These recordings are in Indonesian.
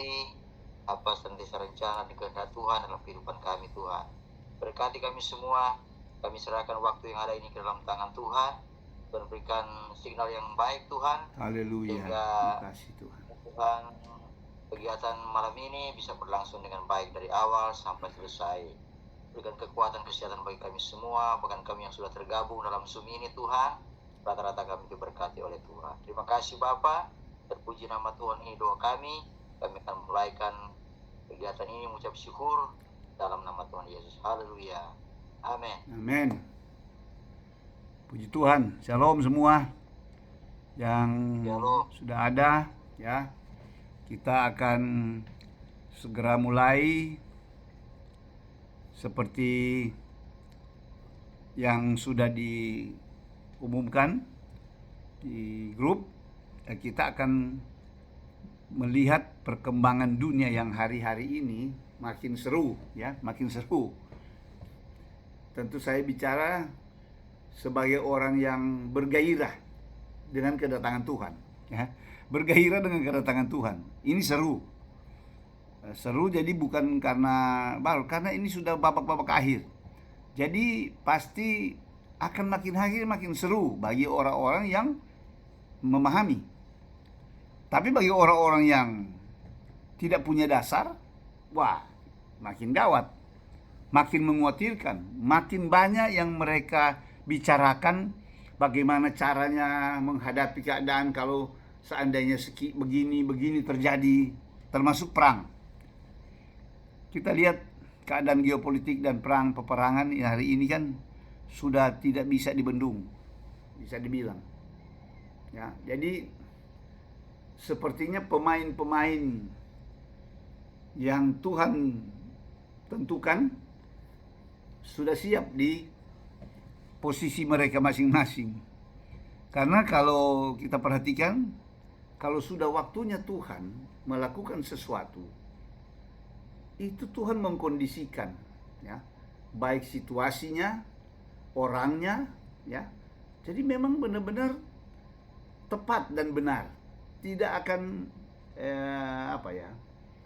mengerti apa senantiasa rencana dan kehendak Tuhan dalam kehidupan kami, Tuhan. Berkati kami semua, kami serahkan waktu yang ada ini ke dalam tangan Tuhan, dan berikan signal yang baik, Tuhan. Haleluya. Sehingga Terima kasih Tuhan. Tuhan, kegiatan malam ini bisa berlangsung dengan baik dari awal sampai selesai. Berikan kekuatan kesehatan bagi kami semua, bahkan kami yang sudah tergabung dalam Zoom ini, Tuhan. Rata-rata kami diberkati oleh Tuhan. Terima kasih Bapa, terpuji nama Tuhan, ini doa kami. Kami akan mulaikan kegiatan ini mengucap syukur dalam nama Tuhan Yesus. Haleluya. Amin. Amin. Puji Tuhan. Shalom semua yang Shalom. sudah ada ya. Kita akan segera mulai seperti yang sudah diumumkan di grup. Kita akan melihat perkembangan dunia yang hari-hari ini makin seru ya, makin seru. Tentu saya bicara sebagai orang yang bergairah dengan kedatangan Tuhan ya. Bergairah dengan kedatangan Tuhan. Ini seru. Seru jadi bukan karena baru, karena ini sudah babak-babak akhir. Jadi pasti akan makin hari makin seru bagi orang-orang yang memahami. Tapi bagi orang-orang yang tidak punya dasar, wah, makin gawat, makin mengkhawatirkan, makin banyak yang mereka bicarakan bagaimana caranya menghadapi keadaan kalau seandainya begini terjadi, termasuk perang. Kita lihat keadaan geopolitik dan peperangan hari ini kan sudah tidak bisa dibendung, bisa dibilang. Ya, jadi sepertinya pemain-pemain yang Tuhan tentukan sudah siap di posisi mereka masing-masing. Karena kalau kita perhatikan, kalau sudah waktunya Tuhan melakukan sesuatu, itu Tuhan mengkondisikan ya, baik situasinya, orangnya ya. Jadi memang benar-benar tepat dan benar. Tidak akan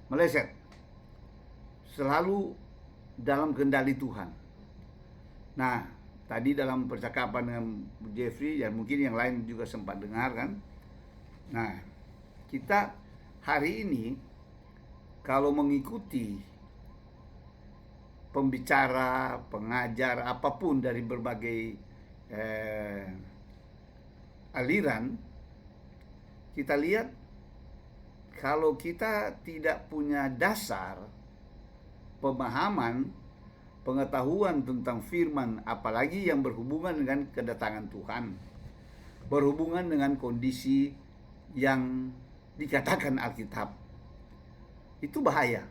meleset. Selalu dalam kendali Tuhan. Nah, tadi dalam percakapan dengan Jeffrey dan mungkin yang lain juga sempat dengar kan. Nah, kita hari ini kalau mengikuti pembicara, pengajar, apapun dari berbagai aliran, kita lihat kalau kita tidak punya dasar pemahaman, pengetahuan tentang firman, apalagi yang berhubungan dengan kedatangan Tuhan, berhubungan dengan kondisi yang dikatakan Alkitab, itu bahaya.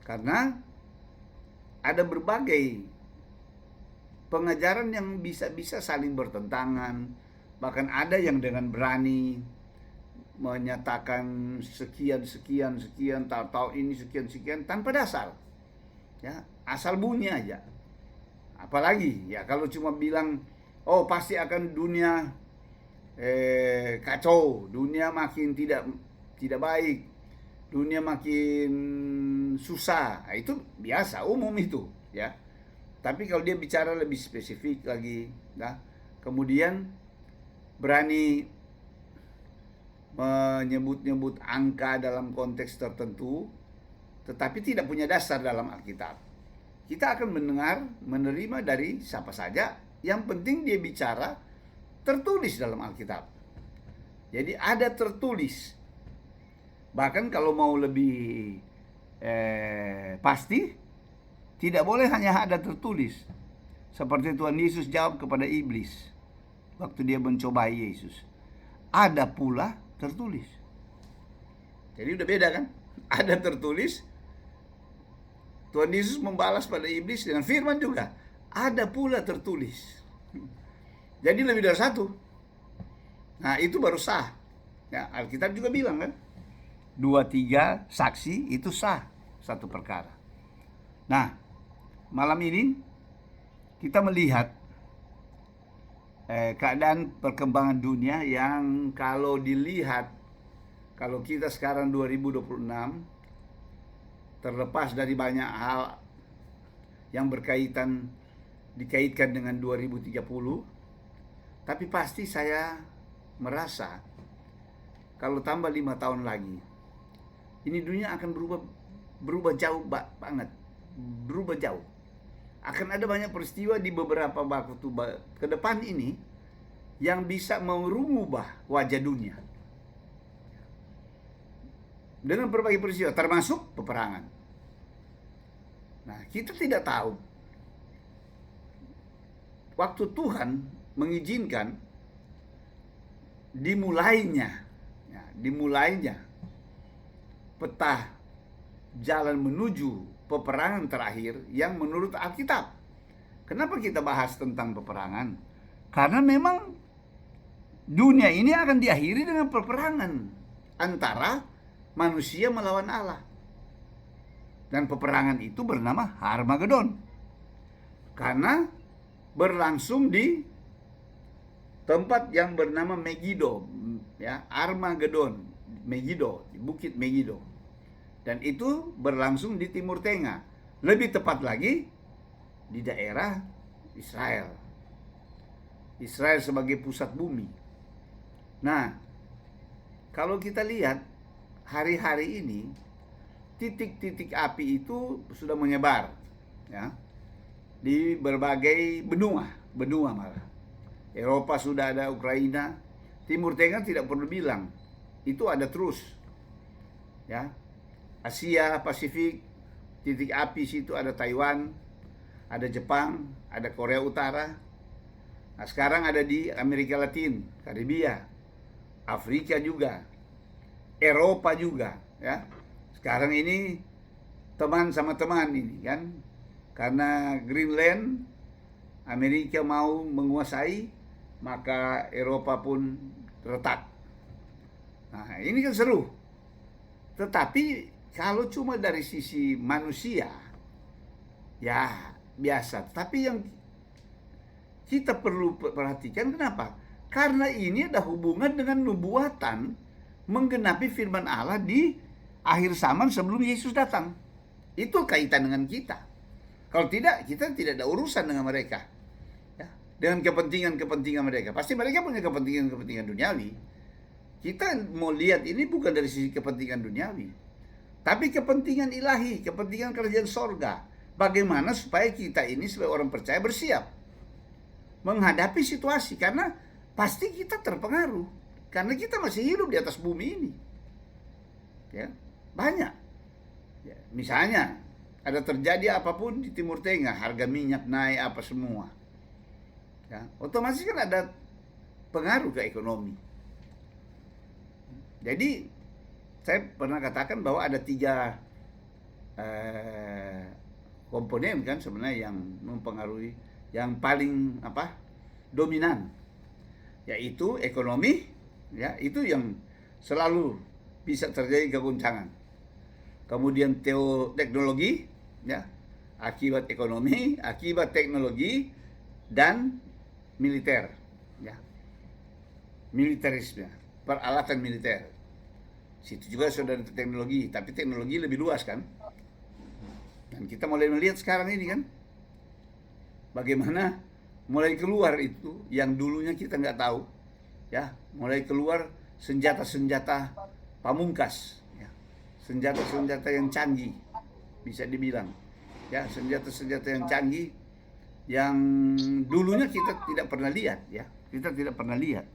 Karena ada berbagai pengajaran yang bisa saling bertentangan, bahkan ada yang dengan berani menyatakan sekian, tahu ini sekian tanpa dasar. Ya, asal bunyi aja. Apalagi ya kalau cuma bilang, oh pasti akan dunia kacau, dunia makin tidak baik, dunia makin susah. Nah, itu biasa, umum itu ya. Tapi kalau dia bicara lebih spesifik lagi, nah, kemudian berani menyebut-nyebut angka dalam konteks tertentu, tetapi tidak punya dasar dalam Alkitab. Kita akan menerima dari siapa saja, yang penting dia bicara tertulis dalam Alkitab. Jadi ada tertulis. Bahkan kalau mau lebih pasti, tidak boleh hanya ada tertulis. Seperti Tuhan Yesus jawab kepada iblis waktu dia mencobai Yesus. Ada pula tertulis. Jadi udah beda kan? Ada tertulis. Tuhan Yesus membalas pada iblis dengan firman juga. Ada pula tertulis. Jadi lebih dari satu. Nah, itu baru sah. Ya, Alkitab juga bilang kan, 2-3 saksi itu sah satu perkara. Nah, malam ini kita melihat keadaan perkembangan dunia yang kalau dilihat kalau kita sekarang 2026, terlepas dari banyak hal yang dikaitkan dengan 2030, tapi pasti saya merasa kalau tambah 5 tahun lagi, ini dunia akan berubah jauh banget, berubah jauh. Akan ada banyak peristiwa di beberapa waktu ke depan ini yang bisa mengubah wajah dunia dengan berbagai peristiwa, termasuk peperangan. Nah, kita tidak tahu waktu Tuhan mengizinkan dimulainya peta jalan menuju peperangan terakhir yang menurut Alkitab. Kenapa kita bahas tentang peperangan? Karena memang dunia ini akan diakhiri dengan peperangan antara manusia melawan Allah. Dan peperangan itu bernama Harmagedon. Karena berlangsung di tempat yang bernama Megiddo, ya, Armagedon, Megiddo, di Bukit Megiddo. Dan itu berlangsung di Timur Tengah. Lebih tepat lagi di daerah Israel. Israel sebagai pusat bumi. Nah, kalau kita lihat hari-hari ini, titik-titik api itu sudah menyebar, ya, di berbagai benua malah. Eropa sudah ada, Ukraina, Timur Tengah tidak perlu bilang, itu ada terus, ya. Asia Pasifik, titik api situ ada Taiwan, ada Jepang, ada Korea Utara. Nah, sekarang ada di Amerika Latin, Karibia, Afrika juga, Eropa juga, ya. Sekarang ini teman sama teman ini kan, karena Greenland Amerika mau menguasai, maka Eropa pun retak. Nah, ini kan seru. Tetapi kalau cuma dari sisi manusia, ya biasa. Tapi yang kita perlu perhatikan, kenapa? Karena ini ada hubungan dengan nubuatan menggenapi firman Allah di akhir zaman sebelum Yesus datang. Itu kaitan dengan kita. Kalau tidak, kita tidak ada urusan dengan mereka, ya, dengan kepentingan mereka. Pasti mereka punya kepentingan duniawi. Kita mau lihat ini bukan dari sisi kepentingan duniawi, tapi kepentingan ilahi, kepentingan kerajaan sorga. Bagaimana supaya kita ini sebagai orang percaya bersiap menghadapi situasi, karena pasti kita terpengaruh, karena kita masih hidup di atas bumi ini, ya, banyak, ya, misalnya ada terjadi apapun di Timur Tengah, harga minyak naik apa semua, ya, otomatis kan ada pengaruh ke ekonomi. Jadi saya pernah katakan bahwa ada 3 komponen kan sebenarnya yang mempengaruhi, yang paling dominan, yaitu ekonomi, ya, itu yang selalu bisa terjadi kegoncangan. Kemudian teknologi, ya, akibat ekonomi, akibat teknologi, dan militer, ya, militerisme, peralatan militer. Situ juga sudah ada teknologi, tapi teknologi lebih luas kan. Dan kita mulai melihat sekarang ini kan, bagaimana mulai keluar itu yang dulunya kita nggak tahu, ya, mulai keluar senjata-senjata pamungkas, ya, senjata-senjata yang canggih, bisa dibilang, ya, senjata-senjata yang canggih yang dulunya kita tidak pernah lihat, ya, kita tidak pernah lihat.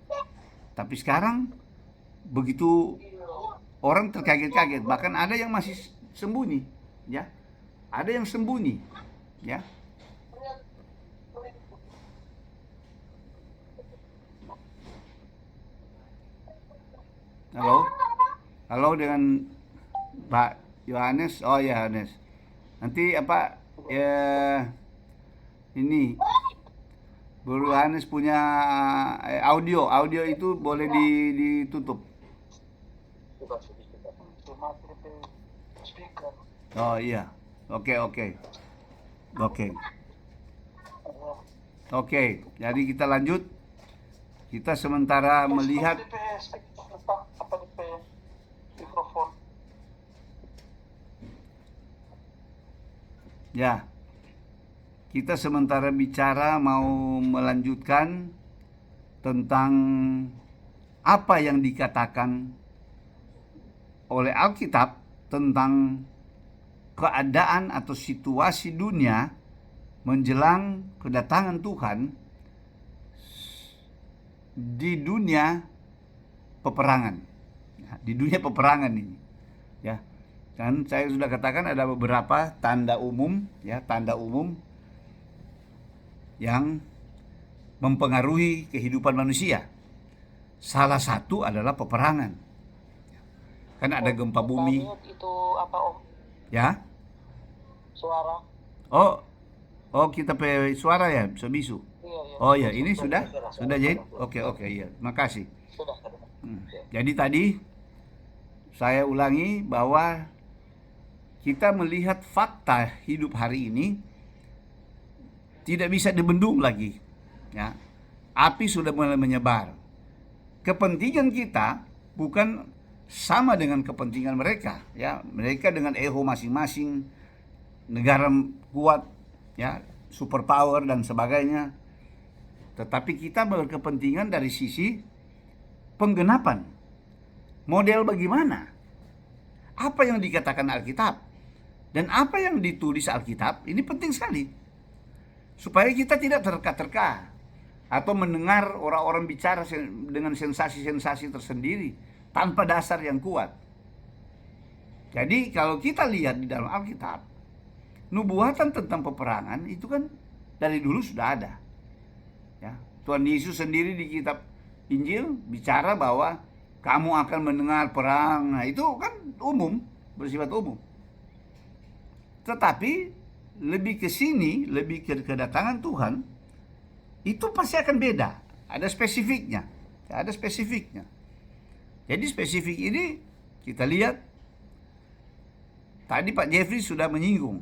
Tapi sekarang begitu orang terkaget-kaget, bahkan ada yang masih sembunyi, ya, ada yang sembunyi, ya. Halo dengan Pak Yohanes. Oh ya, Yohanes. Nanti ya, ini Bro Yohanes punya audio itu boleh ditutup. Oh iya. Oke, jadi kita lanjut. Kita sementara melihat Ya, kita sementara bicara mau melanjutkan tentang apa yang dikatakan oleh Alkitab tentang keadaan atau situasi dunia menjelang kedatangan Tuhan di dunia peperangan. Nah, di dunia peperangan ini, ya. Dan saya sudah katakan ada beberapa tanda umum, ya, tanda umum yang mempengaruhi kehidupan manusia. Salah satu adalah peperangan. Kan ada gempa bumi, Itu apa Om? ya. Suara? Oh, kita pe suara ya, bisu. Iya, iya. Oh ya, ini sudah Jahit. Oke, ya. Makasih. Sudah. Jadi tadi saya ulangi bahwa kita melihat fakta hidup hari ini tidak bisa dibendung lagi. Ya, api sudah mulai menyebar. Kepentingan kita bukan sama dengan kepentingan mereka. Ya, mereka dengan ego masing-masing, negara kuat, ya, superpower dan sebagainya. Tetapi kita berkepentingan dari sisi penggenapan. Model bagaimana? Apa yang dikatakan Alkitab? Dan apa yang ditulis Alkitab, ini penting sekali. Supaya kita tidak terka-terka atau mendengar orang-orang bicara dengan sensasi-sensasi tersendiri tanpa dasar yang kuat. Jadi kalau kita lihat di dalam Alkitab, nubuatan tentang peperangan itu kan dari dulu sudah ada. Ya, Tuhan Yesus sendiri di kitab Injil bicara bahwa kamu akan mendengar perang. Nah, itu kan umum, bersifat umum. Tetapi lebih ke sini, lebih ke kedatangan Tuhan, itu pasti akan beda. Ada spesifiknya. Ada spesifiknya. Jadi spesifik ini kita lihat. Tadi Pak Jeffrey sudah menyinggung.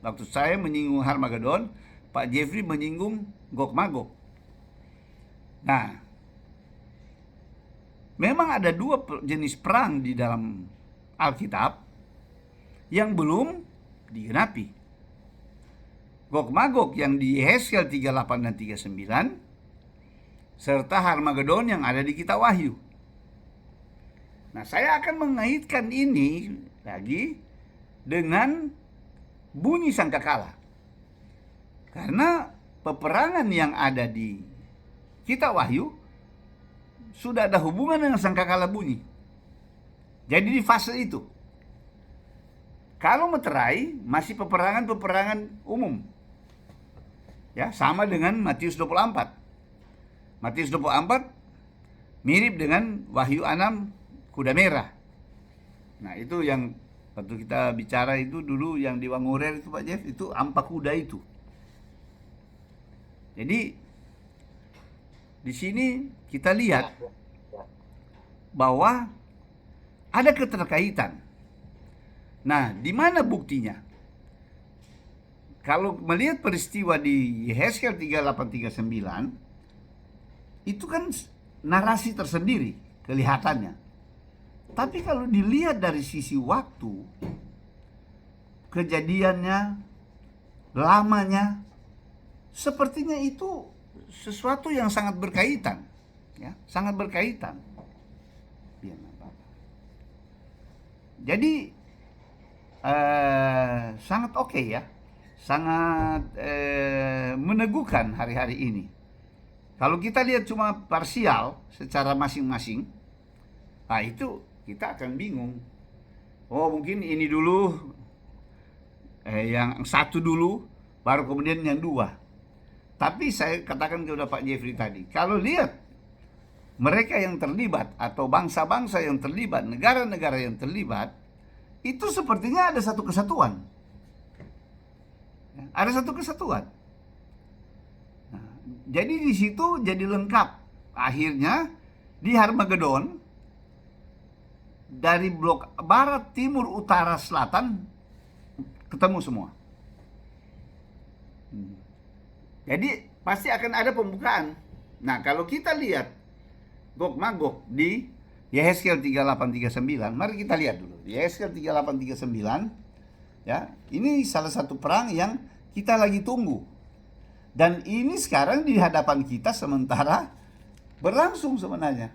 Waktu saya menyinggung Harmagedon, Pak Jeffrey menyinggung Gog Magog. Nah, memang ada dua jenis perang di dalam Alkitab yang belum digenapi. Gog Magog yang di Yehezkiel 38 dan 39 serta Harmagedon yang ada di kitab Wahyu. Nah, saya akan mengaitkan ini lagi dengan bunyi sangkakala. Karena peperangan yang ada di kitab Wahyu sudah ada hubungan dengan sangkakala bunyi. Jadi di fase itu. Kalau meterai masih peperangan umum. Ya, sama dengan Matius 24. Matius 24 mirip dengan Wahyu 6 kuda merah. Nah, itu yang waktu kita bicara itu dulu yang di Wangurer itu Pak Jeff, itu ampak kuda itu. Jadi di sini kita lihat bahwa ada keterkaitan. Nah, di mana buktinya? Kalau melihat peristiwa di Yehezkiel 38-39, itu kan narasi tersendiri kelihatannya. Tapi kalau dilihat dari sisi waktu, kejadiannya, lamanya, sepertinya itu sesuatu yang sangat berkaitan. Ya, sangat berkaitan. Jadi sangat oke ya, sangat meneguhkan hari-hari ini. Kalau kita lihat cuma parsial secara masing-masing, nah itu kita akan bingung. Oh, mungkin ini dulu, yang satu dulu, baru kemudian yang dua. Tapi saya katakan kepada Pak Jeffrey tadi, kalau lihat mereka yang terlibat atau bangsa-bangsa yang terlibat, negara-negara yang terlibat, itu sepertinya ada satu kesatuan. Ada satu kesatuan. Nah, jadi di situ jadi lengkap. Akhirnya di Harmagedon dari blok barat, timur, utara, selatan ketemu semua. Jadi pasti akan ada pembukaan. Nah, kalau kita lihat Gog Magog di Yehezkiel 38-39, mari kita lihat dulu. Yehezkiel 38-39, Ya, ini salah satu perang yang kita lagi tunggu. Dan ini sekarang di hadapan kita sementara berlangsung sebenarnya.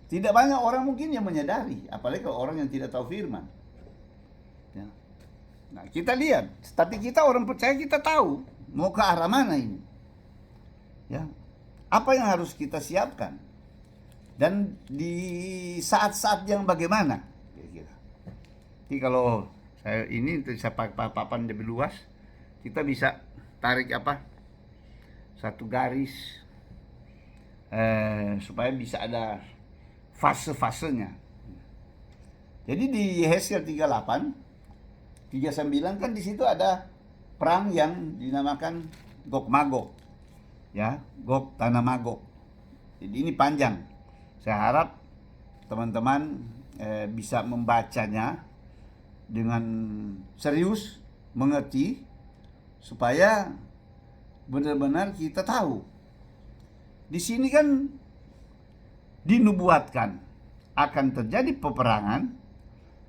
Tidak banyak orang mungkin yang menyadari, apalagi kalau orang yang tidak tahu firman. Ya. Nah, kita lihat, tapi kita orang percaya kita tahu mau ke arah mana ini. Ya. Apa yang harus kita siapkan? Dan di saat-saat yang bagaimana? Kira-kira. Jadi kalau saya ini saya papan lebih luas, kita bisa tarik apa? Satu garis supaya bisa ada fase-fasenya. Jadi di Yehezkiel 38, 39 kan di situ ada perang yang dinamakan Gog Magog. Ya, Gog tanah Magog. Jadi ini panjang. Saya harap teman-teman bisa membacanya dengan serius, mengerti, supaya benar-benar kita tahu. Di sini kan dinubuatkan akan terjadi peperangan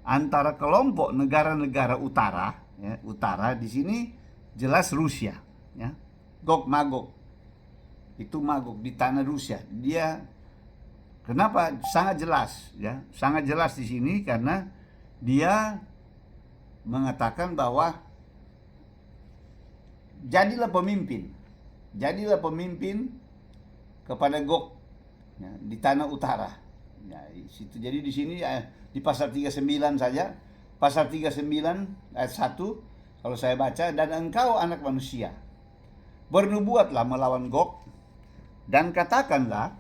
antara kelompok negara-negara utara, ya, utara di sini jelas Rusia, ya. Gog Magog. Itu Magog di tanah Rusia. Dia kenapa sangat jelas, ya? Sangat jelas di sini karena dia mengatakan bahwa jadilah pemimpin kepada Gog, ya, di tanah utara. Ya, situ. Jadi di sini di pasal 39 saja, pasal 39 ayat 1 kalau saya baca, dan engkau anak manusia, bernubuatlah melawan Gog dan katakanlah,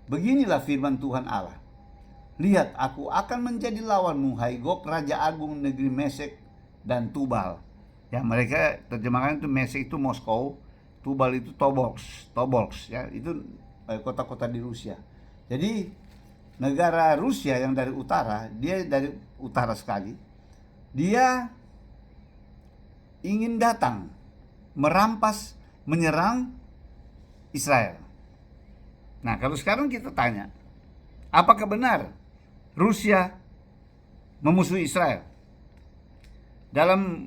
beginilah firman Tuhan Allah. Lihat, aku akan menjadi lawanmu, hai Gog, raja agung negeri Mesek dan Tubal. Ya, mereka terjemahkan itu Mesek itu Moskow, Tubal itu Tobolsk, ya, itu kota-kota di Rusia. Jadi negara Rusia yang dari utara, dia dari utara sekali, dia ingin datang merampas, menyerang Israel. Nah, kalau sekarang kita tanya, apakah benar Rusia memusuhi Israel? Dalam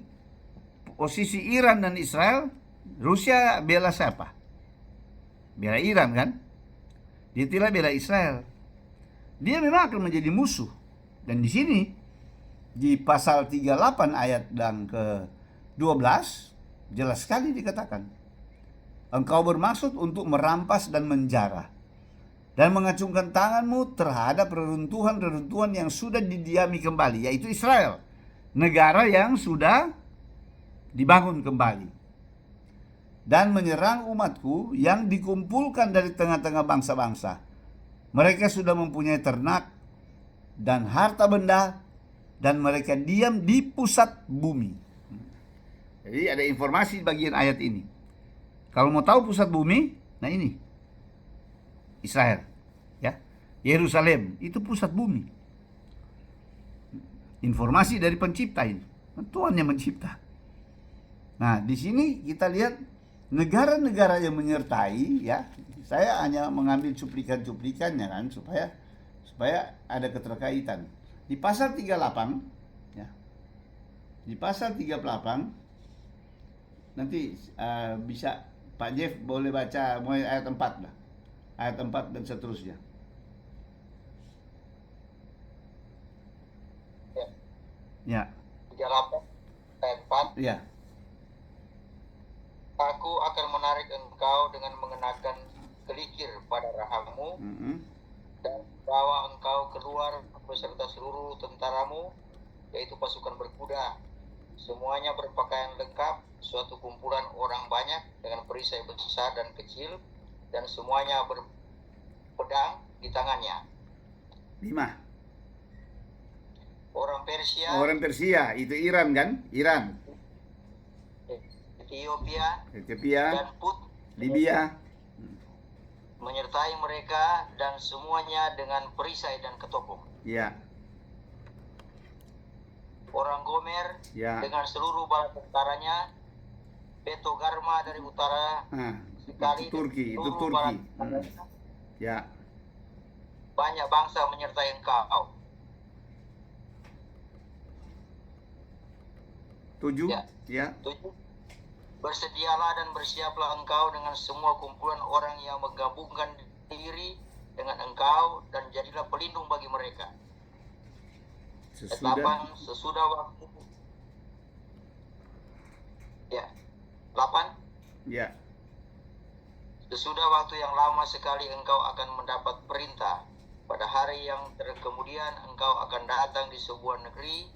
posisi Iran dan Israel, Rusia bela siapa? Bela Iran kan? Dia tidak bela Israel. Dia memang akan menjadi musuh. Dan di sini di pasal 38 ayat dan ke-12 jelas sekali dikatakan, engkau bermaksud untuk merampas dan menjara dan mengacungkan tanganmu terhadap reruntuhan-reruntuhan yang sudah didiami kembali, yaitu Israel, negara yang sudah dibangun kembali, dan menyerang umatku yang dikumpulkan dari tengah-tengah bangsa-bangsa. Mereka sudah mempunyai ternak dan harta benda, dan mereka diam di pusat bumi. Jadi ada informasi bagian ayat ini. Kalau mau tahu pusat bumi, nah ini Israel, ya, Yerusalem itu pusat bumi. Informasi dari pencipta ini, Tuhan yang mencipta. Nah, di sini kita lihat negara-negara yang menyertai, ya. Saya hanya mengambil cuplikan-cuplikannya kan supaya ada keterkaitan. Di pasal 38, ya. Di pasal 38 nanti bisa Pak Jeff boleh baca mulai ayat 4 lah. Ayat 4 dan seterusnya. Ya. 38 ayat 4. Ya. Aku akan menarik engkau dengan mengenakan kelikir pada rahangmu, dan bawa engkau keluar beserta seluruh tentaramu, yaitu pasukan berkuda, semuanya berpakaian lengkap, suatu kumpulan orang banyak dengan perisai besar dan kecil, dan semuanya berpedang di tangannya. 5. Orang Persia, itu Iran kan? Iran, Ethiopia dan Put, Libya, menyertai mereka, dan semuanya dengan perisai dan ketopong. ya. Orang Gomer, Ya. dengan seluruh bala tentaranya, Betogarma dari utara, sekali Itu Turki. Ya. banyak bangsa menyertai engkau. 7 Ya. ya. 7. Bersedialah dan bersiaplah engkau dengan semua kumpulan orang yang menggabungkan diri dengan engkau, dan jadilah pelindung bagi mereka. Sesudah 8. Sesudah waktu. Ya. 8. ya. Sesudah waktu yang lama sekali engkau akan mendapat perintah. Pada hari yang kemudian engkau akan datang di sebuah negeri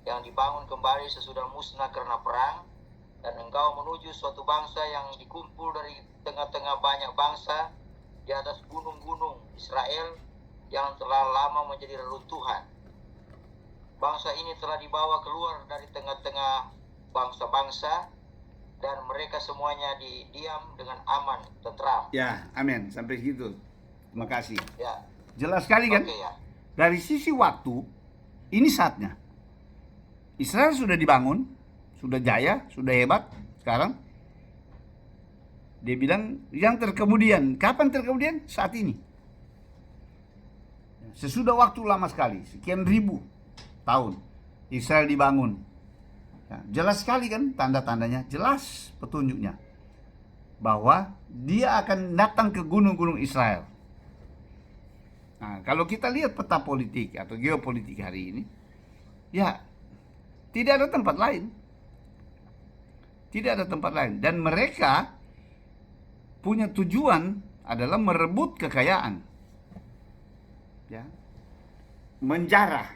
yang dibangun kembali sesudah musnah karena perang, dan engkau menuju suatu bangsa yang dikumpul dari tengah-tengah banyak bangsa di atas gunung-gunung Israel yang telah lama menjadi reruntuhan. Bangsa ini telah dibawa keluar dari tengah-tengah bangsa-bangsa, dan mereka semuanya diam dengan aman, tentram. Ya, amin. Sampai situ. Terima kasih. Ya. Jelas sekali kan? Oke ya. Dari sisi waktu, ini saatnya. Israel sudah dibangun, sudah jaya, sudah hebat. Sekarang dia bilang yang terkemudian. Kapan terkemudian? Saat ini. Sesudah waktu lama sekali, sekian ribu tahun Israel dibangun. Ya, jelas sekali kan tanda-tandanya, jelas petunjuknya bahwa dia akan datang ke gunung-gunung Israel. Nah, kalau kita lihat peta politik atau geopolitik hari ini, ya tidak ada tempat lain. Tidak ada tempat lain. Dan mereka punya tujuan adalah merebut kekayaan. Ya. Menjarah.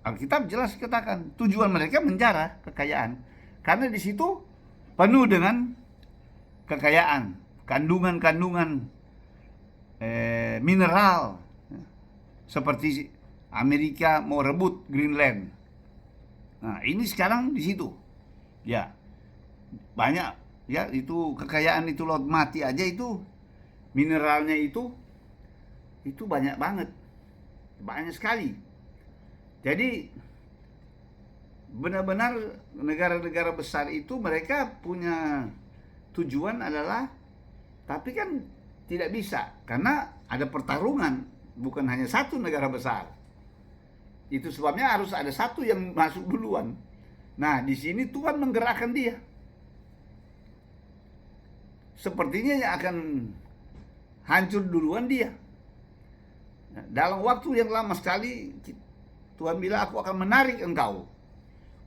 Alkitab jelas katakan tujuan mereka menjarah kekayaan. Karena di situ penuh dengan kekayaan, kandungan-kandungan mineral. Seperti Amerika mau rebut Greenland. Nah, ini sekarang di situ. Ya. Banyak ya, itu kekayaan itu laut mati aja itu mineralnya itu banyak banget. Banyak sekali. Jadi benar-benar negara-negara besar itu mereka punya tujuan adalah, tapi kan tidak bisa karena ada pertarungan, bukan hanya satu negara besar. Itu sebabnya harus ada satu yang masuk duluan. Nah, di sini Tuhan menggerakkan dia. Sepertinya yang akan hancur duluan dia. Nah, dalam waktu yang lama sekali Tuhan bilang, aku akan menarik engkau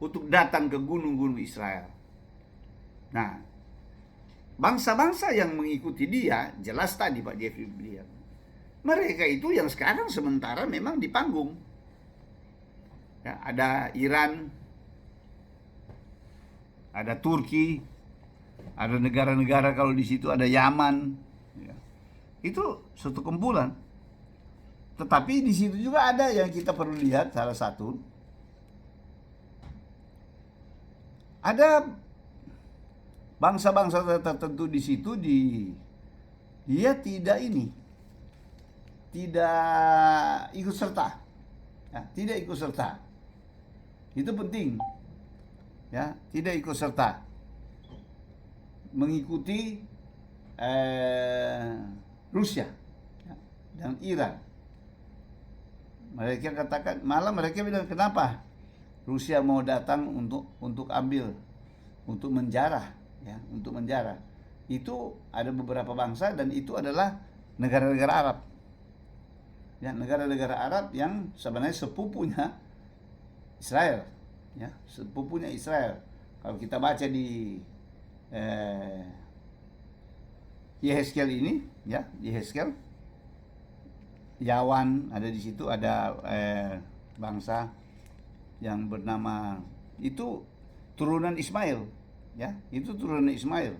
untuk datang ke gunung-gunung Israel. Nah, bangsa-bangsa yang mengikuti dia, jelas tadi Pak Jeffrey bilang, mereka itu yang sekarang sementara memang di panggung. Ya, ada Iran, ada Turki, ada negara-negara kalau di situ ada Yaman. Ya. Itu satu kumpulan. Tetapi di situ juga ada yang kita perlu lihat, salah satu. Ada bangsa-bangsa tertentu di situ dia tidak ikut serta. Ya, tidak ikut serta. Itu penting. Ya, tidak ikut serta. Mengikuti Rusia ya, dan Iran. Mereka katakan, malah mereka bilang, kenapa Rusia mau datang untuk ambil, untuk menjarah, ya, untuk menjarah. Itu ada beberapa bangsa dan itu adalah negara-negara Arab. Ya, negara-negara Arab yang sebenarnya sepupunya Israel, ya, sepupunya Israel. Kalau kita baca di Yehezkel ini, ya, Yehezkel, Yawan ada di situ, ada bangsa yang bernama itu turunan Ismail, ya, itu turunan Ismail.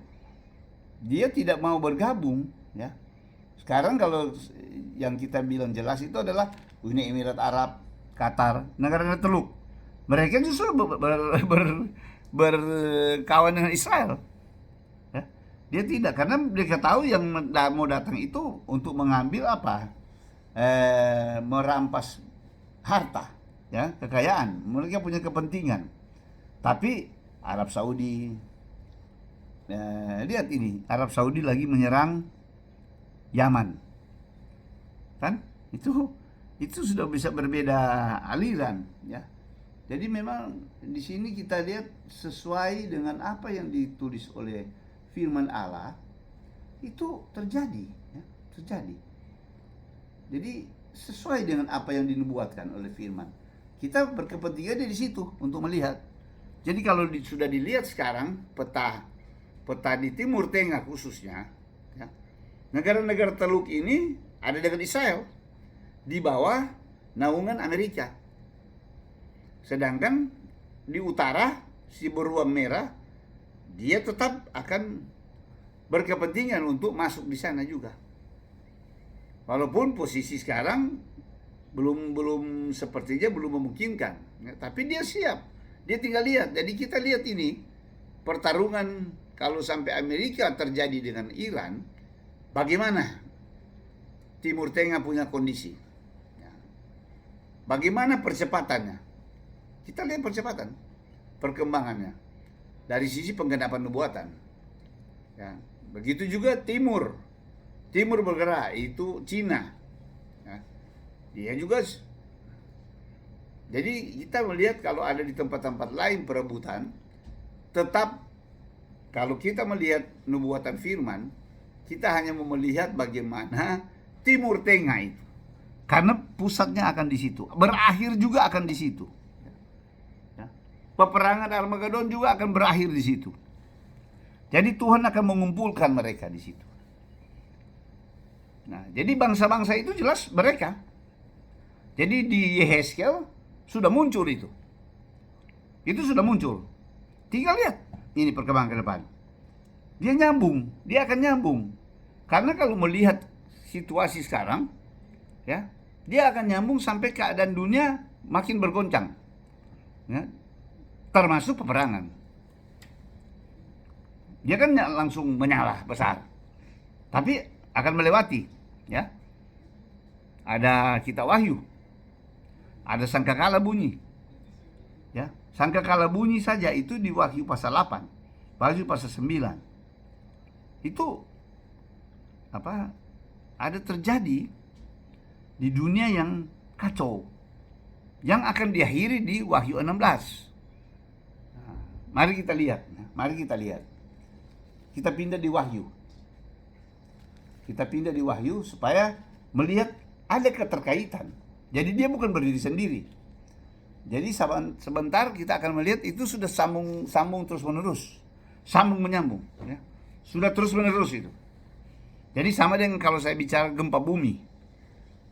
Dia tidak mau bergabung, ya. Sekarang kalau yang kita bilang jelas itu adalah Uni Emirat Arab, Qatar, negara-negara Teluk. Mereka justru berkawan dengan Israel. Ya. Dia tidak, karena mereka tahu yang mau datang itu untuk mengambil apa? Merampas harta, ya, kekayaan. Mereka punya kepentingan. Tapi Arab Saudi, lihat ini, Arab Saudi lagi menyerang Yaman, kan? Itu sudah bisa berbeda aliran, ya. Jadi memang di sini kita lihat sesuai dengan apa yang ditulis oleh firman Allah itu terjadi, ya, terjadi. Jadi sesuai dengan apa yang dinubuatkan oleh firman. Kita berkepentingan di situ untuk melihat. Jadi kalau sudah dilihat sekarang peta di Timur Tengah khususnya, ya, negara-negara Teluk ini ada dengan Israel di bawah naungan Amerika. Sedangkan di utara si beruang merah dia tetap akan berkepentingan untuk masuk di sana juga. Walaupun posisi sekarang belum sepertinya belum memungkinkan, ya, tapi dia siap. Dia tinggal lihat. Jadi kita lihat ini pertarungan kalau sampai Amerika terjadi dengan Iran, bagaimana Timur Tengah punya kondisi? Ya. Bagaimana percepatannya? Kita lihat percepatan perkembangannya dari sisi penggenapan nubuatan. Ya. Begitu juga Timur bergerak, itu Cina. Ya. Dia juga. Jadi kita melihat kalau ada di tempat-tempat lain perebutan, tetap kalau kita melihat nubuatan firman, kita hanya mau melihat bagaimana Timur Tengah itu. Karena pusatnya akan di situ, berakhir juga akan di situ. Ya. Peperangan Armageddon juga akan berakhir di situ. Jadi Tuhan akan mengumpulkan mereka di situ. Nah, jadi bangsa-bangsa itu jelas mereka. Jadi di Yehezkel sudah muncul itu. Itu sudah muncul. Tinggal lihat ini perkembangan ke depan. Dia nyambung, dia akan nyambung. Karena kalau melihat situasi sekarang, ya, dia akan nyambung sampai keadaan dunia makin bergoncang. Ya, termasuk peperangan. Dia kan langsung menyala besar. Tapi akan melewati, ya. Ada kitab Wahyu. Ada sangkakala bunyi. Ya, sangkakala bunyi saja itu di Wahyu pasal 8, Wahyu pasal 9. Itu apa? Ada terjadi di dunia yang kacau. Yang akan diakhiri di Wahyu 16. Nah, mari kita lihat, mari kita lihat. Kita pindah di Wahyu. Kita pindah di Wahyu supaya melihat ada keterkaitan. Jadi dia bukan berdiri sendiri. Jadi sebentar kita akan melihat itu sudah sambung terus menerus, sambung menyambung. Ya. Sudah terus menerus itu. Jadi sama dengan kalau saya bicara gempa bumi.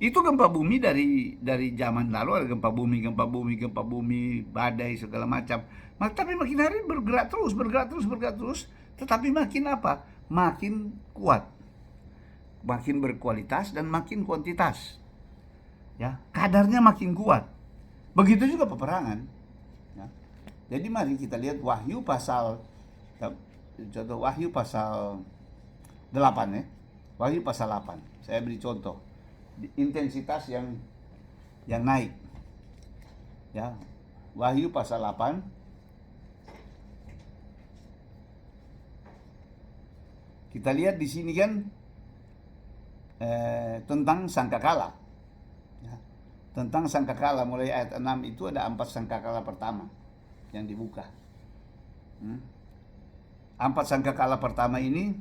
Itu gempa bumi dari zaman lalu ada gempa bumi, badai segala macam. Tapi makin hari bergerak terus. Tetapi makin apa? Makin kuat, makin berkualitas dan makin kuantitas. Ya, kadarnya makin kuat. Begitu juga peperangan. Ya. Jadi mari kita lihat Wahyu pasal 8 ya. Wahyu pasal 8. Saya beri contoh. Intensitas yang naik. Ya. Wahyu pasal 8. Kita lihat di sini kan tentang sangkakala. Tentang sangkakala mulai ayat 6 itu ada 4 sangkakala pertama yang dibuka. 4 sangkakala pertama ini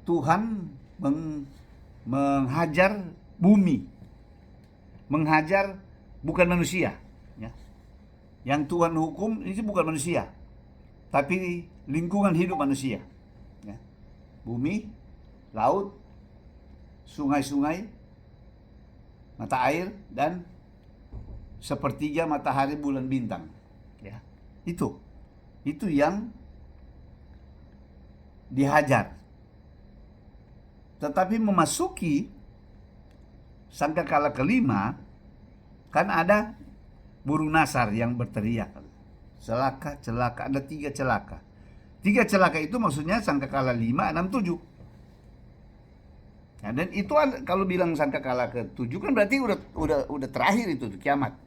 Tuhan menghajar bumi, menghajar bukan manusia. Ya. Yang Tuhan hukum ini bukan manusia, tapi lingkungan hidup manusia. Ya. Bumi, laut, sungai-sungai, mata air, dan sepertiga matahari, bulan, bintang. Ya, itu yang dihajar. Tetapi memasuki sangkakala kelima, kan ada burung nasar yang berteriak, celaka, celaka. Ada 3 celaka. 3 celaka itu maksudnya sangkakala 5, 6, 7. Nah, dan itu kalau bilang sangkakala ke-7 kan berarti udah terakhir itu kiamat.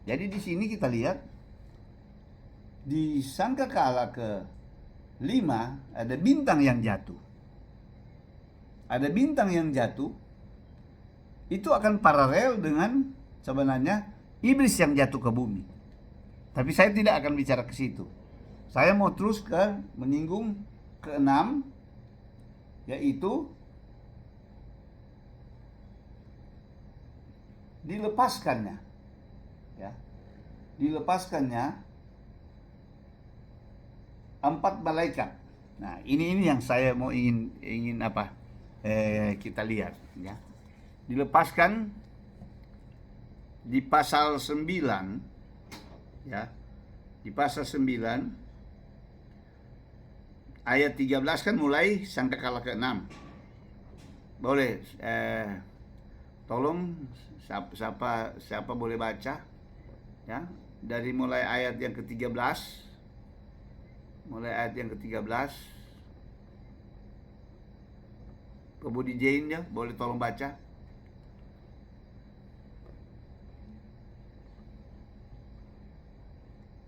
Jadi di sini kita lihat di sangkakala ke-5 ada bintang yang jatuh. Ada bintang yang jatuh itu akan paralel dengan sebenarnya Iblis yang jatuh ke bumi. Tapi saya tidak akan bicara ke situ. Saya mau terus ke menyinggung keenam, yaitu dilepaskannya, ya, dilepaskannya 4 malaikat. Nah, ini yang saya mau ingin apa? Kita lihat, ya. Dilepaskan di pasal 9, ya. Di pasal 9 ayat 13 kan mulai sangkakala ke-6. Boleh tolong siapa boleh baca, ya, dari mulai ayat yang ke-13. Mulai ayat yang ke-13. Kebudi Jane, ya, boleh tolong baca.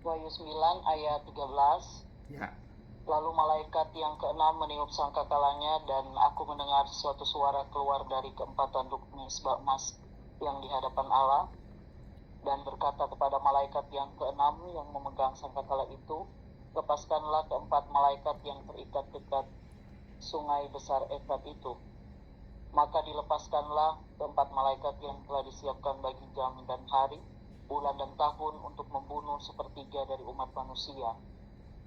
Wahyu 9 ayat 13. Ya. Lalu malaikat yang keenam meniup sangkakalanya, dan aku mendengar suatu suara keluar dari keempat tanduk mezbah emas yang di hadapan Allah, dan berkata kepada malaikat yang keenam yang memegang sangkakala itu, lepaskanlah keempat malaikat yang terikat dekat sungai besar Efrat itu. Maka dilepaskanlah keempat malaikat yang telah disiapkan bagi jam dan hari, bulan dan tahun, untuk membunuh sepertiga dari umat manusia.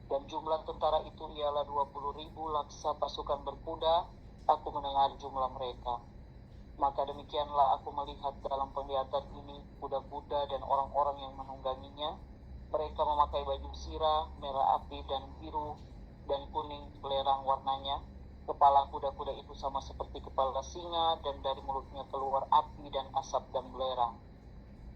Dan jumlah tentara itu ialah 20.000 laksa pasukan berkuda. Aku mendengar jumlah mereka. Maka demikianlah aku melihat dalam penglihatan ini kuda-kuda dan orang-orang yang menungganginya. Mereka memakai baju sirah, merah api dan biru dan kuning belerang warnanya. Kepala kuda-kuda itu sama seperti kepala singa, dan dari mulutnya keluar api dan asap dan belerang.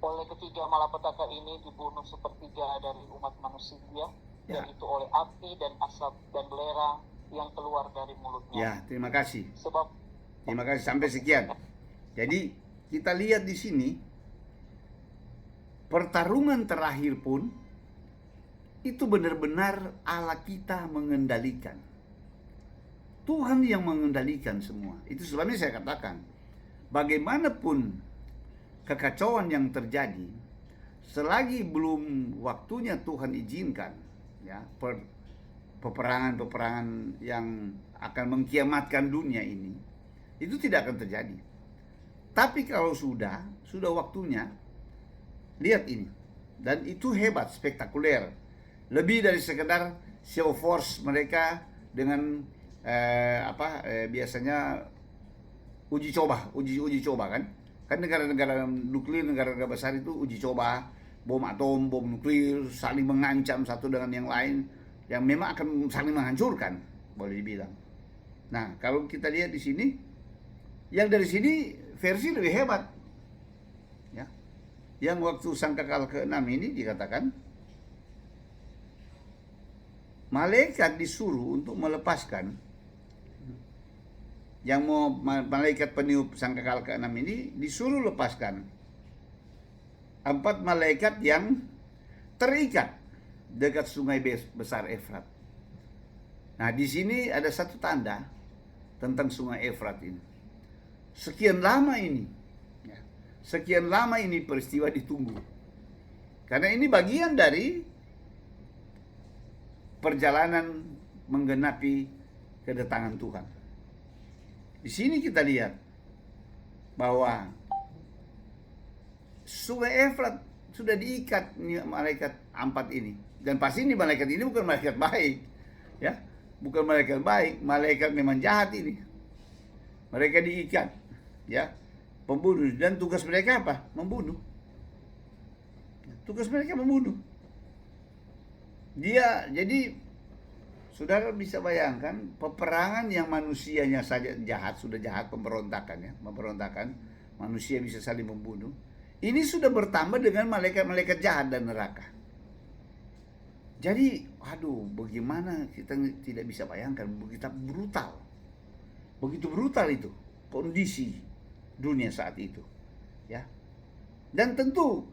Oleh ketiga malapetaka ini dibunuh sepertiga dari umat manusia, Ya. yaitu oleh api dan asap dan belerang yang keluar dari mulutnya. Ya, terima kasih. Sebab Terima kasih, sampai sekian. Jadi kita lihat di sini pertarungan terakhir pun itu benar-benar Allah kita mengendalikan. Tuhan yang mengendalikan semua. Itu sebabnya saya katakan, bagaimanapun kekacauan yang terjadi, selagi belum waktunya Tuhan izinkan, ya, peperangan yang akan mengkiamatkan dunia ini, itu tidak akan terjadi. Tapi kalau sudah waktunya, lihat ini, dan itu hebat, spektakuler, lebih dari sekedar show force mereka dengan biasanya uji coba kan negara-negara nuklir, negara-negara besar itu uji coba bom atom, bom nuklir, saling mengancam satu dengan yang lain, yang memang akan saling menghancurkan, boleh dibilang. Nah, kalau kita lihat di sini, yang dari sini versi lebih hebat, ya. Yang waktu sangkakala ke-6 ini dikatakan malaikat disuruh untuk melepaskan, yang mau malaikat peniup sangkakala ke-6 ini disuruh lepaskan 4 malaikat yang terikat dekat sungai besar Efrat. Nah, di sini ada satu tanda tentang sungai Efrat ini. Sekian lama ini peristiwa ditunggu. Karena ini bagian dari perjalanan menggenapi kedatangan Tuhan. Di sini kita lihat bahwa sungai Efrat sudah diikat malaikat 4 ini. Dan pasti ini malaikat ini bukan malaikat baik, ya. Bukan malaikat baik, malaikat memang jahat ini. Mereka diikat, ya, pembunuh, dan tugas mereka apa? Membunuh. Tugas mereka membunuh. Jadi saudara bisa bayangkan peperangan yang manusianya saja jahat, sudah jahat, pemberontakan, manusia bisa saling membunuh. Ini sudah bertambah dengan malaikat-malaikat jahat dan neraka. Jadi, bagaimana kita tidak bisa bayangkan begitu brutal itu kondisi dunia saat itu, ya. Dan tentu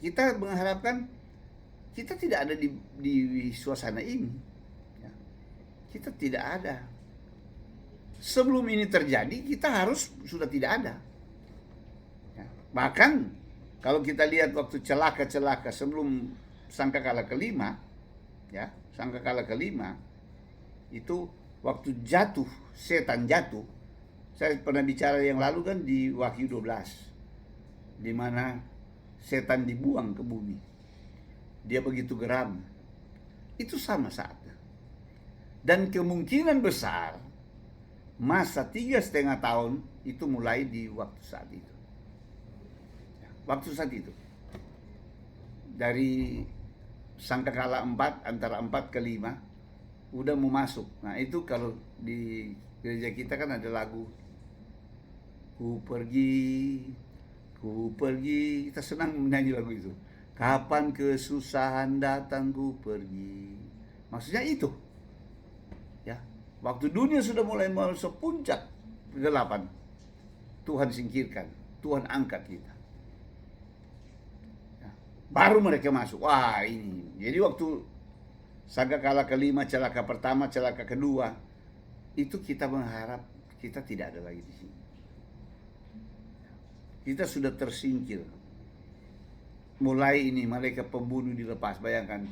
kita mengharapkan kita tidak ada di suasana ini. Kita tidak ada. Sebelum ini terjadi, kita harus sudah tidak ada. Ya. Bahkan Kalau kita lihat waktu celaka-celaka sebelum sangkakala kelima, ya, sangkakala kelima itu waktu jatuh, setan jatuh. Saya pernah bicara yang lalu kan di Wahyu 12, di mana setan dibuang ke bumi. Dia begitu geram. Itu sama saatnya. Dan kemungkinan besar masa 3,5 tahun itu mulai di waktu saat itu. Waktu saat itu. Dari sangkakala 4, antara 4 ke 5, udah mau masuk. Nah itu kalau di gereja kita kan ada lagu Ku pergi, kita senang menyanyi lagu itu. Kapan kesusahan datang ku pergi. Maksudnya itu. Ya, waktu dunia sudah mulai masuk puncak kegelapan, Tuhan singkirkan, Tuhan angkat kita. Ya, baru mereka masuk. Wah ini. Jadi waktu sangkakala kelima, celaka pertama, celaka kedua, itu kita mengharap kita tidak ada lagi di sini. Kita sudah tersingkir. Mulai ini malaikat pembunuh dilepas. Bayangkan,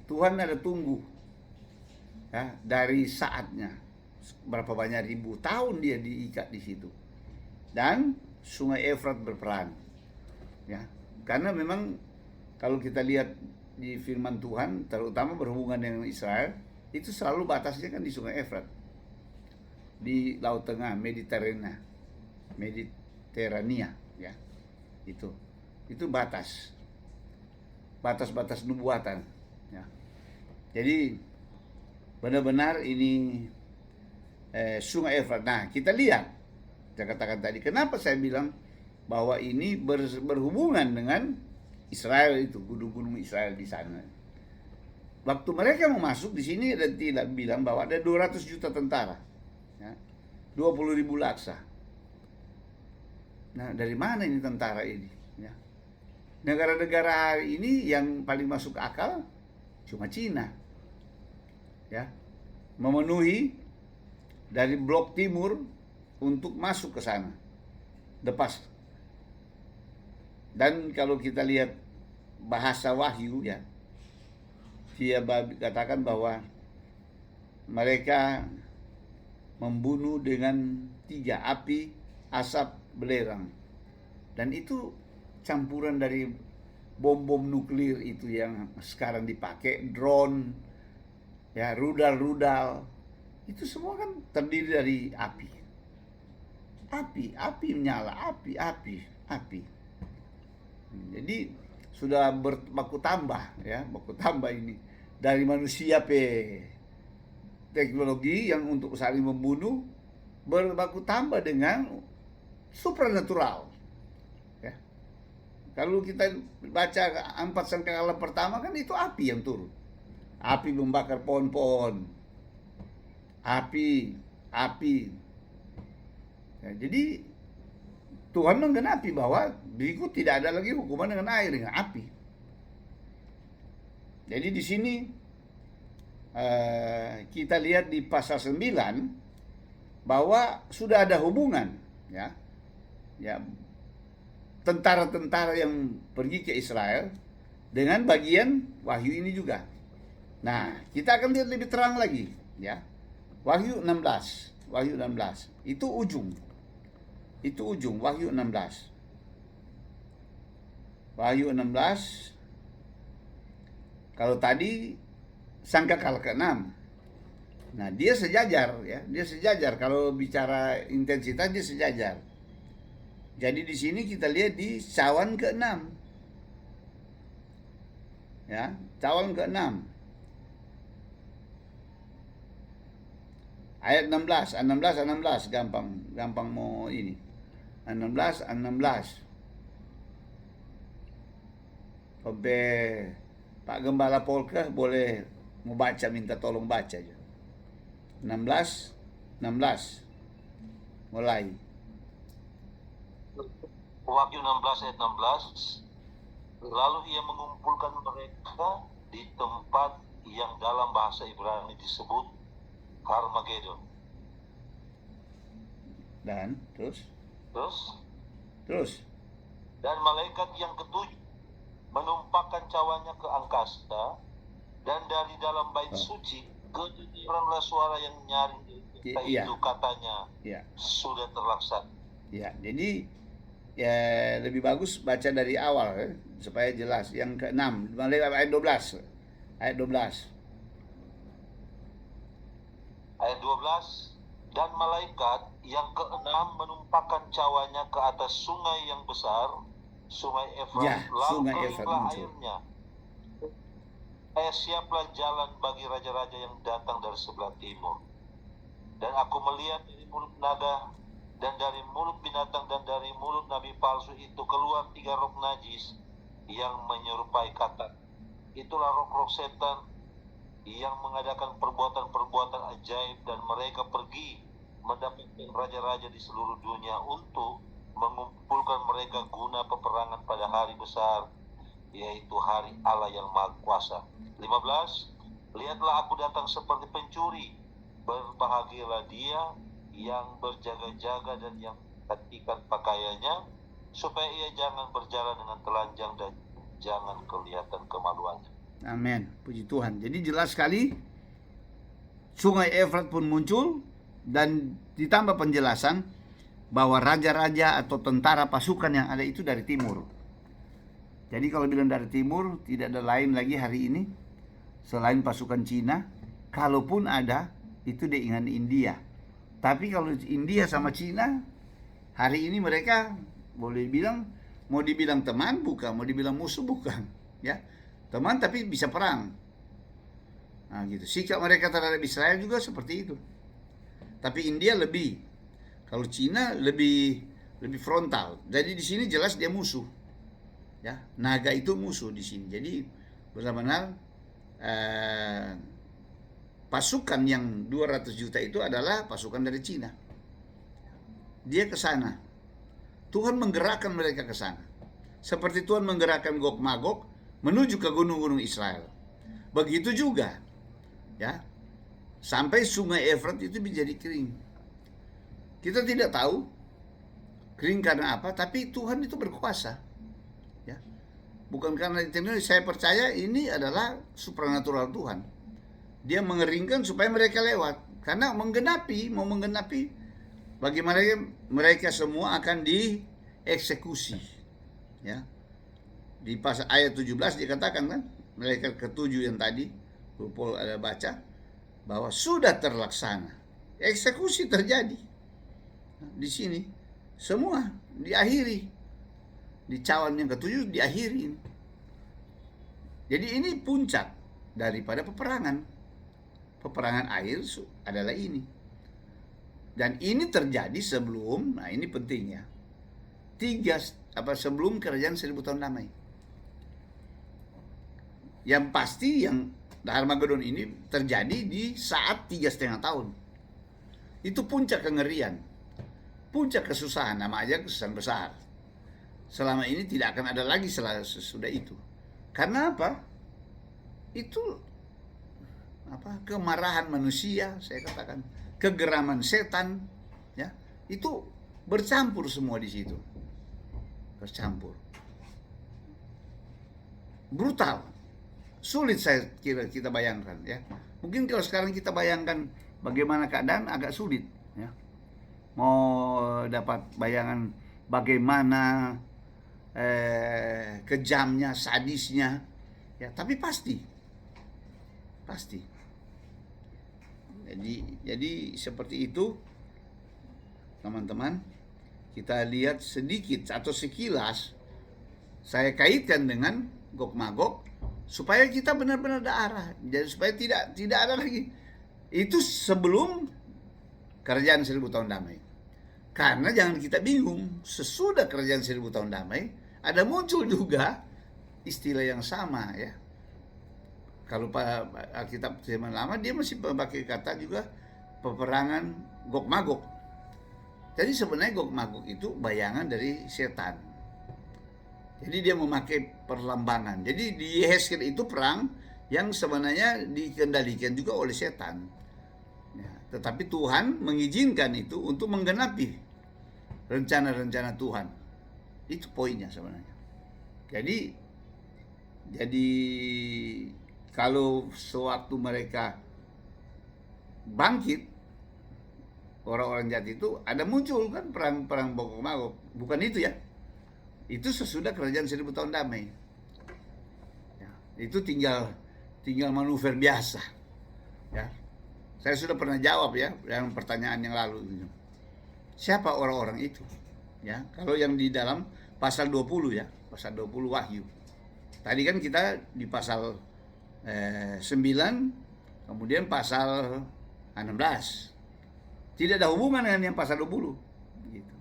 Tuhan ada tunggu, ya, dari saatnya berapa banyak ribu tahun dia diikat di situ. Dan Sungai Efrat berperan, ya, karena memang kalau kita lihat di firman Tuhan, terutama berhubungan dengan Israel, itu selalu batasnya kan di Sungai Efrat, di Laut Tengah, Mediterania, ya, itu batas nubuatan, ya. Jadi benar-benar ini Sungai Efrat. Nah, kita lihat, saya katakan tadi, kenapa saya bilang bahwa ini berhubungan dengan Israel itu, gunung-gunung Israel di sana. Waktu mereka mau masuk di sini dan tidak bilang bahwa ada 200 juta tentara, ya, 20.000 laksa. Nah, dari mana ini tentara ini? Ya. Negara-negara hari ini yang paling masuk akal cuma Cina, ya, memenuhi dari blok timur untuk masuk ke sana, lepas. Dan kalau kita lihat bahasa Wahyu, ya, dia katakan bahwa mereka membunuh dengan 3 api, asap, belerang. Dan itu campuran dari bom-bom nuklir itu yang sekarang dipakai, drone, ya, rudal-rudal. Itu semua kan terdiri dari api. Api menyala, api. Jadi sudah baku tambah, ya, baku tambah ini dari manusia teknologi yang untuk saling membunuh berbaku tambah dengan supranatural. Ya. Kalau kita baca 4 sangkakala pertama kan itu api yang turun. Api membakar pohon-pohon. Api. Ya, jadi Tuhan menggenapi bahwa berikut tidak ada lagi hukuman dengan air, dengan api. Jadi di sini kita lihat di pasal 9 bahwa sudah ada hubungan, ya, tentara-tentara yang pergi ke Israel dengan bagian Wahyu ini juga. Nah, kita akan lihat lebih terang lagi, ya. Wahyu 16 itu ujung. Wahyu 16. Kalau tadi sangkakala ke-6. Nah, dia sejajar, ya. Dia sejajar, kalau bicara intensitas dia sejajar. Jadi di sini kita lihat di cawan ke-6. Ya, cawan ke-6. Ayat 16 gampang mau ini. 16. Sampai Pak Gembala Polka boleh mau baca, minta tolong baca aja. 16 mulai. Wahyu 16 ayat 16. Lalu ia mengumpulkan mereka di tempat yang dalam bahasa Ibrani disebut Harmagedon. Dan terus. Dan malaikat yang ketujuh menumpahkan cawanya ke angkasa, dan dari dalam bait suci kedengaranlah suara yang nyaring Iya. itu, katanya, Ya. sudah terlaksana. Ya, jadi ya lebih bagus baca dari awal supaya jelas. Yang ke-6, ayat 12. Ayat 12. Ayat 12, dan malaikat yang keenam menumpahkan cawanya ke atas sungai yang besar, sungai Efrat, Ya, lalu sungai Efrat keringlah muncul. airnya. Siaplah jalan bagi raja-raja yang datang dari sebelah timur. Dan aku melihat dari mulut naga, dan dari mulut binatang, dan dari mulut nabi palsu itu keluar 3 roh najis yang menyerupai katak. Itulah roh-roh setan yang mengadakan perbuatan-perbuatan ajaib, dan mereka pergi mendapatkan raja-raja di seluruh dunia untuk mengumpulkan mereka guna peperangan pada hari besar, yaitu hari Allah yang Maha Kuasa. 15, lihatlah aku datang seperti pencuri, berbahagialah dia yang berjaga-jaga dan yang memperhatikan pakaiannya, supaya ia jangan berjalan dengan telanjang dan jangan kelihatan kemaluannya. Amin. Puji Tuhan. Jadi jelas sekali sungai Efrat pun muncul, dan ditambah penjelasan bahwa raja-raja atau tentara pasukan yang ada itu dari timur. Jadi kalau bilang dari timur, tidak ada lain lagi hari ini selain pasukan Cina. Kalaupun ada, itu dengan India. Tapi kalau India sama Cina, hari ini mereka boleh bilang, mau dibilang teman bukan, mau dibilang musuh bukan, ya. Teman tapi bisa perang. Nah, gitu. Sikap mereka terhadap Israel juga seperti itu. Tapi India lebih, kalau Cina lebih frontal. Jadi di sini jelas dia musuh. Ya, naga itu musuh di sini. Jadi benar-benar pasukan yang 200 juta itu adalah pasukan dari Cina. Dia ke sana. Tuhan menggerakkan mereka ke sana. Seperti Tuhan menggerakkan Gog Magog menuju ke gunung-gunung Israel. Begitu juga, ya, sampai sungai Efrat itu menjadi kering. Kita tidak tahu kering karena apa, tapi Tuhan itu berkuasa. Ya, bukan karena teknologi. Saya percaya ini adalah supranatural Tuhan. Dia mengeringkan supaya mereka lewat, karena mau menggenapi bagaimana mereka semua akan dieksekusi. Ya. Di pasal ayat 17 dikatakan kan, malaikat ketujuh yang tadi Paul ada baca, bahwa sudah terlaksana. Eksekusi terjadi. Di sini semua diakhiri. Di cawan yang ketujuh diakhiri. Jadi ini puncak daripada peperangan. Peperangan air adalah ini. Dan ini terjadi sebelum, nah ini pentingnya, sebelum kerajaan 1000 tahun damai. Yang pasti yang Armageddon ini terjadi di saat 3,5 tahun. Itu puncak kengerian, puncak kesusahan, nama aja kesusahan besar. Selama ini tidak akan ada lagi sesudah itu. Karena apa? Itu kemarahan manusia, saya katakan, kegeraman setan, ya, itu bercampur semua di situ. Bercampur. Brutal. Sulit saya kira kita bayangkan, ya. Mungkin kalau sekarang kita bayangkan bagaimana keadaan agak sulit, ya. Mau dapat bayangan bagaimana kejamnya, sadisnya, ya, tapi pasti. Jadi seperti itu, teman-teman. Kita lihat sedikit atau sekilas, saya kaitkan dengan Gog Magog supaya kita benar-benar ada arah, jadi supaya tidak ada lagi. Itu sebelum kerajaan 1000 tahun damai. Karena jangan kita bingung, sesudah kerajaan 1000 tahun damai ada muncul juga istilah yang sama, ya. Kalau Alkitab zaman lama dia masih pakai kata juga peperangan Gog Magog. Jadi sebenarnya Gog Magog itu bayangan dari setan. Jadi dia memakai perlambangan. Jadi di Yehezkel itu perang yang sebenarnya dikendalikan juga oleh setan. Ya, tetapi Tuhan mengizinkan itu untuk menggenapi rencana-rencana Tuhan. Itu poinnya sebenarnya. Jadi kalau sewaktu mereka bangkit, orang-orang jahat itu ada muncul kan perang Gog Magog. Bukan itu ya. Itu sesudah kerajaan 1000 tahun damai. Ya, itu tinggal manuver biasa. Ya. Saya sudah pernah jawab ya yang pertanyaan yang lalu. Siapa orang-orang itu? Ya, kalau yang di dalam pasal 20 ya, pasal 20 Wahyu. Tadi kan kita di pasal 9, kemudian pasal 16. Tidak ada hubungan dengan yang pasal 20. Gitu.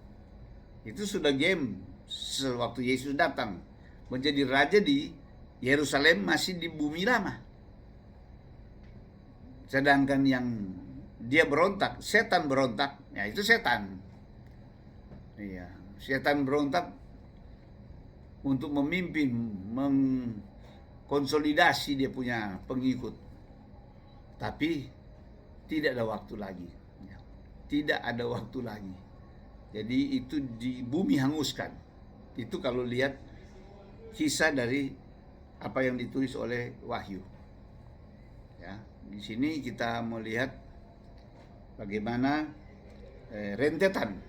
Itu sudah game sewaktu Yesus datang menjadi raja di Yerusalem, masih di bumi lama. Sedangkan yang dia berontak, setan berontak, ya itu setan. Iya, setan berontak untuk memimpin, mengkonsolidasi dia punya pengikut. Tapi tidak ada waktu lagi. Ya. Tidak ada waktu lagi. Jadi itu di bumi hanguskan. Itu kalau lihat kisah dari apa yang ditulis oleh Wahyu. Ya, di sini kita melihat bagaimana rentetan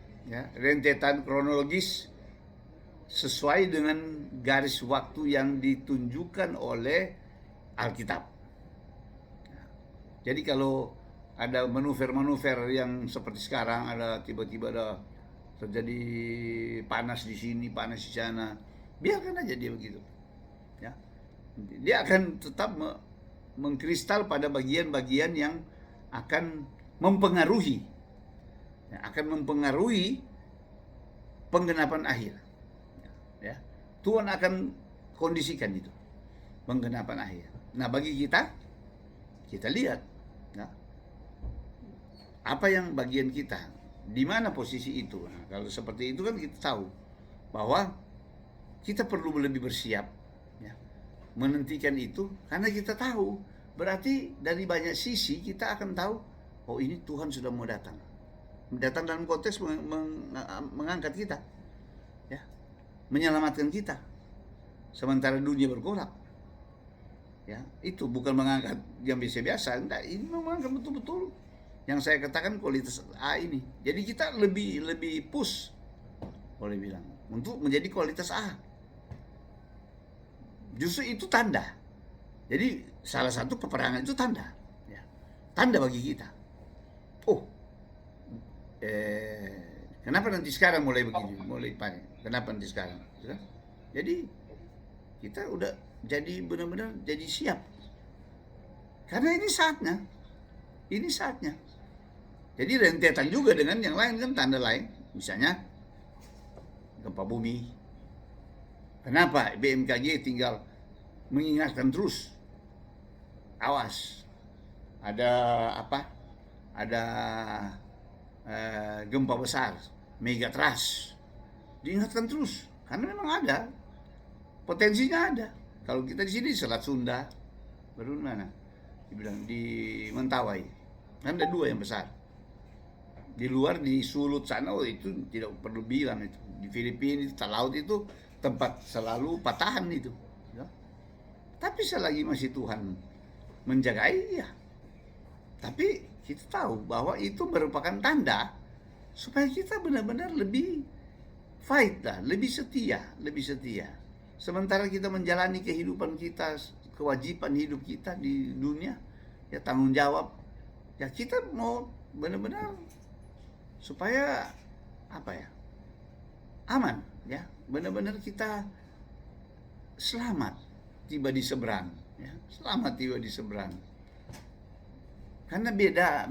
kronologis sesuai dengan garis waktu yang ditunjukkan oleh Alkitab. Jadi kalau ada manuver-manuver yang seperti sekarang, ada tiba-tiba ada terjadi panas di sini, panas di sana, biarkan aja dia begitu. Ya, dia akan tetap mengkristal pada bagian-bagian yang akan mempengaruhi, penggenapan akhir. Ya, Tuhan akan kondisikan itu, penggenapan akhir. Nah, bagi kita lihat, ya, apa yang bagian kita, di mana posisi itu. Nah, kalau seperti itu kan kita tahu bahwa kita perlu lebih bersiap, ya, menentikan itu, karena kita tahu berarti dari banyak sisi kita akan tahu, oh ini Tuhan sudah mau datang dalam konteks mengangkat kita, ya, menyelamatkan kita sementara dunia bergolak. Ya, itu bukan mengangkat yang biasa-biasa, enggak, ini mengangkat betul-betul yang saya katakan kualitas A ini. Jadi kita lebih push, boleh bilang, untuk menjadi kualitas A. Justru itu tanda. Jadi salah satu peperangan itu tanda, ya. Tanda bagi kita. Oh, kenapa nanti sekarang mulai begini, mulai panik? Kenapa nanti sekarang? Jadi kita udah jadi benar-benar jadi siap. Karena ini saatnya. Ini saatnya. Jadi rentetan juga dengan yang lain kan, tanda lain. Misalnya gempa bumi. Kenapa BMKG tinggal mengingatkan terus? Awas. Ada apa? Ada gempa besar, megatrust. Diingatkan terus karena memang ada. Potensinya ada. Kalau kita di sini Selat Sunda, baru mana? Dibilang di Mentawai. Kan ada 2 yang besar. Di luar di Sulut sana, oh itu tidak perlu bilang itu. Di Filipina itu laut itu tempat selalu patahan itu. Ya. Tapi selagi masih Tuhan menjagai, ya. Tapi kita tahu bahwa itu merupakan tanda supaya kita benar-benar lebih fight lah, lebih setia. Sementara kita menjalani kehidupan kita, kewajiban hidup kita di dunia, ya tanggung jawab, ya kita mau benar-benar supaya apa ya, aman, ya benar-benar kita selamat tiba di seberang, ya selamat tiba di seberang. Karena beda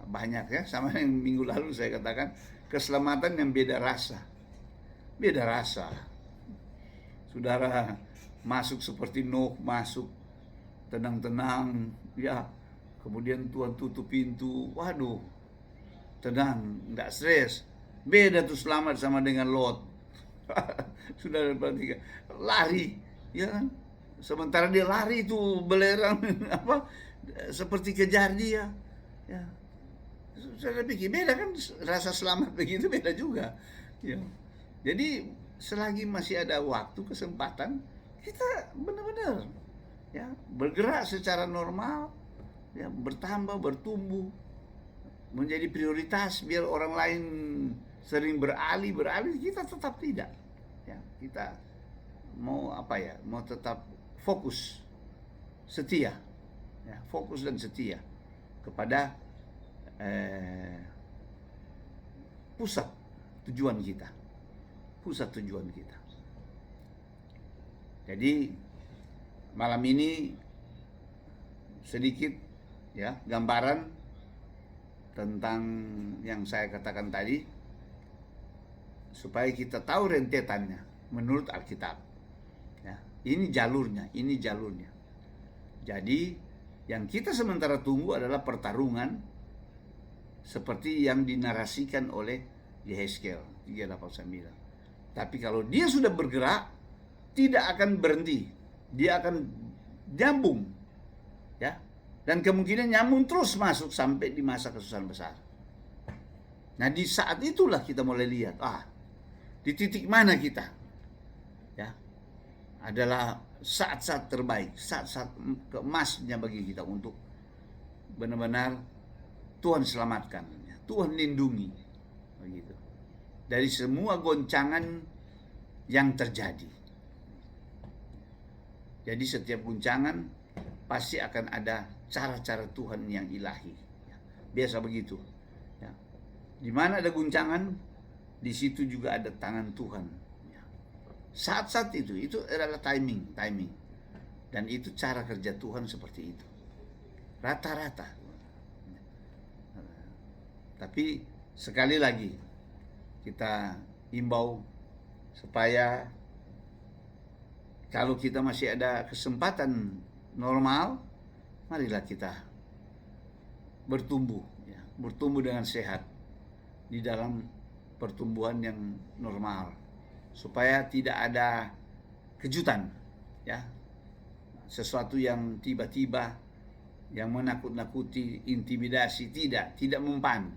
banyak ya, sama yang minggu lalu saya katakan, keselamatan yang beda rasa. Saudara masuk seperti Nuh, masuk tenang-tenang, ya. Kemudian Tuhan tutup pintu, waduh, tenang, nggak stres. Beda tuh selamat sama dengan Lot. Saudara perhatikan, lari, ya kan? Sementara dia lari itu belerang apa? Seperti kejar dia, ya. Saya pikir beda kan, rasa selamat begitu beda juga. Ya. Jadi selagi masih ada waktu, kesempatan, kita benar-benar ya bergerak secara normal, ya bertambah, bertumbuh, menjadi prioritas. Biar orang lain sering beralih, kita tetap tidak. Ya, kita mau apa ya? Mau tetap fokus, setia, ya, fokus dan setia kepada pusat tujuan kita. Jadi malam ini sedikit ya gambaran tentang yang saya katakan tadi, supaya kita tahu rentetannya menurut Alkitab. Ya, ini jalurnya. Jadi yang kita sementara tunggu adalah pertarungan seperti yang dinarasikan oleh Yehezkiel 3:8-9. Tapi kalau dia sudah bergerak, tidak akan berhenti. Dia akan nyambung. Ya. Dan kemungkinan nyambung terus masuk sampai di masa kesusahan besar. Nah, di saat itulah kita mulai lihat, di titik mana kita. Ya. Adalah saat-saat terbaik, saat-saat keemasnya bagi kita untuk benar-benar Tuhan selamatkan, Tuhan lindungi, begitu. Dari semua goncangan yang terjadi. Jadi setiap goncangan pasti akan ada cara-cara Tuhan yang ilahi. Biasa begitu. Ya. Di mana ada goncangan, di situ juga ada tangan Tuhan. Saat-saat itu adalah timing. Dan itu cara kerja Tuhan seperti itu. Rata-rata. Tapi sekali lagi kita imbau supaya kalau kita masih ada kesempatan normal, marilah kita bertumbuh dengan sehat di dalam pertumbuhan yang normal, supaya tidak ada kejutan, ya, sesuatu yang tiba-tiba yang menakut-nakuti, intimidasi, tidak mempan,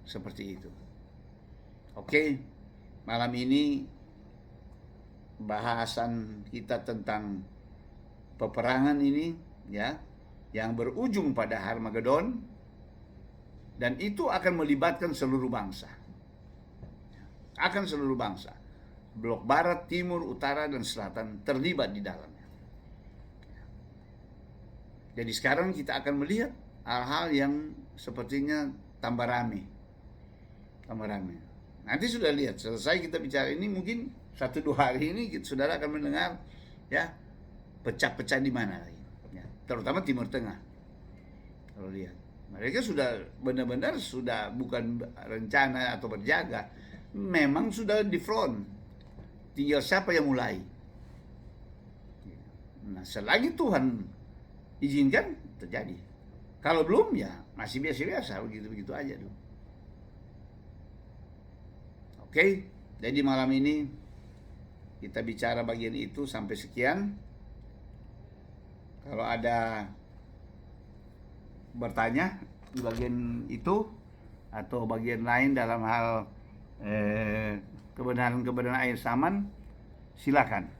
seperti itu. Oke, malam ini bahasan kita tentang peperangan ini, ya, yang berujung pada Harmagedon, dan itu akan melibatkan seluruh bangsa. Blok barat, timur, utara, dan selatan terlibat di dalamnya. Jadi sekarang kita akan melihat hal-hal yang sepertinya tambah rame. Nanti sudah lihat, selesai kita bicara ini, mungkin 1-2 hari ini saudara akan mendengar, ya, pecah-pecah di mana lagi, ya, terutama Timur Tengah. Kalau lihat, mereka sudah benar-benar sudah bukan rencana atau berjaga, memang sudah di front, tinggal siapa yang mulai. Nah, selagi Tuhan izinkan, terjadi. Kalau belum, ya masih biasa-biasa, begitu-begitu aja tuh. Oke, jadi malam ini kita bicara bagian itu sampai sekian. Kalau ada bertanya di bagian itu atau bagian lain dalam hal kebenaran air saman, silakan.